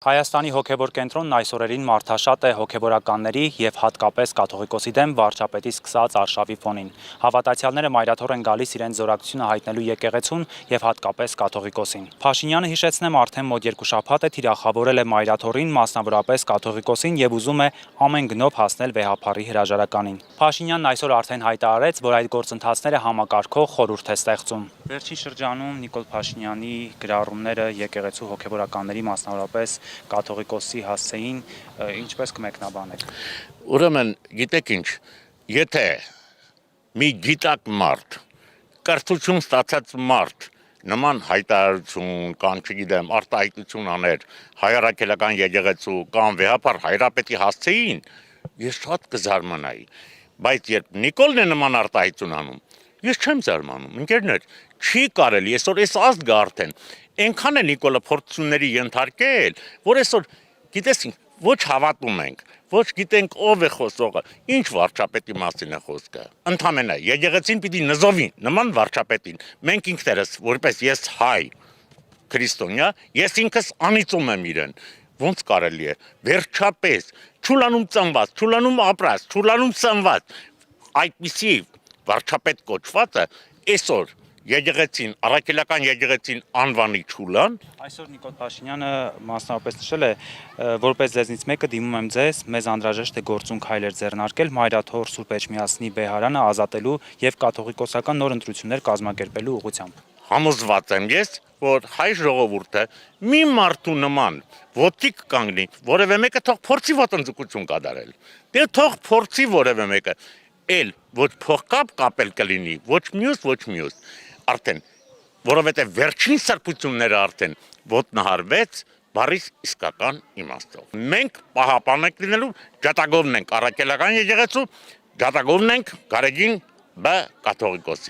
Հայաստանի հոգևոր կենտրոնն այս օրերին մարդաշատ է հոգևորականների և հատկապես կաթողիկոսի դեմ վարչապետի սկսած արշավի ֆոնին։ Հավատացյալները մայրաթոռ են գալիս իրենց զորակցությունը հայտնելու եկեղեցուն և հատկապես կաթողիկոսին։ Փաշինյանը, հիշեցնեմ, արդեն մոտ 2 շաբաթ է թիրախավորել է մայրաթոռին, մասնավորապես կաթողիկոսին և ուզում է ամեն գնով հասնել վեհափառի հրաժարականին։ Փաշինյանն այսօր արդեն հայտարարեց, որ այդ գործընթացները համակարգող խորհուրդ է ստեղծում։ Վերջին շրջանում Նիկոլ Փաշինյանի գրառումները եկեղեցու հոգևորականների, մասնավորապես կաթողիկոսի հասցեին, ինչպես կմեկնաբանեք։ Ուրեմն, գիտեք ինչ, եթե մի գիտակ մարդ, կրթություն ստացած մարդ նման հայտարարություն կամ չգիտեմ արտահայտություն աներ հայրաքելական եկեղեցու կամ վեհափառ հայրապետի հասցեին, ես շատ կզարմանայի, բայց երբ Նիկոլն է նման արտահայտություն անում, ես չեմ զարմանում, ընկերներ, չի կարելի, այսօր այս ազգը արդեն այնքան է Նիկոլը փորձությունների ենթարկել, որ այսօր գիտես ինչ, ոչ հավատում ենք, ոչ գիտենք ով է խոսողը, ինչ վարչապետի մասին է խոսքը։ Ընդամենը եկեղեցին պիտի նզովի նման վարչապետին։ Մենք ինքներս, որպես ես հայ քրիստոնյա, ես ինքս անիծում եմ իրեն։ Ոնց կարելի է վերջապես Չուլանում ծնված, Չուլանում ապրած, Չուլանում ծնված այդպիսի վարչապետ կոչվածը այսօր եկեղեցին, առաքելական եկեղեցին անվանի Չուլան։ Այսօր Նիկոլ Փաշինյանը մասնավորապես նշել է, որպես ձեզնից մեկը դիմում եմ ձեզ, մեզ անդրաժեշտ է գործուն քայլեր ձեռնարկել մայրաթոռ Սուրբ Էջմիածնի Բեհարանը ազատելու եւ կաթողիկոսական նոր ընտրություններ կազմակերպելու ուղղությամբ։ Համոզված եմ ես, որ հայ ժողովուրդը մի մարդու նման ոտքի կանգնի, որևէ մեկը թող փորձի ոտնձգություն կատարել։ Դե թող փորձի որևէ մեկը, էլ ոչ փողկապ կապել կլինի, ոչ մյուս, արդեն, որովհետև վերջին սրբությունները արդեն ոտնահարվեց բառիս իսկական իմաստով։ Մենք պահապան ենք լինելու, ջատագովն ենք առաքելական եկեղեցու, ջատագովն ենք Գարեգին Բ. կաթողիկոսի։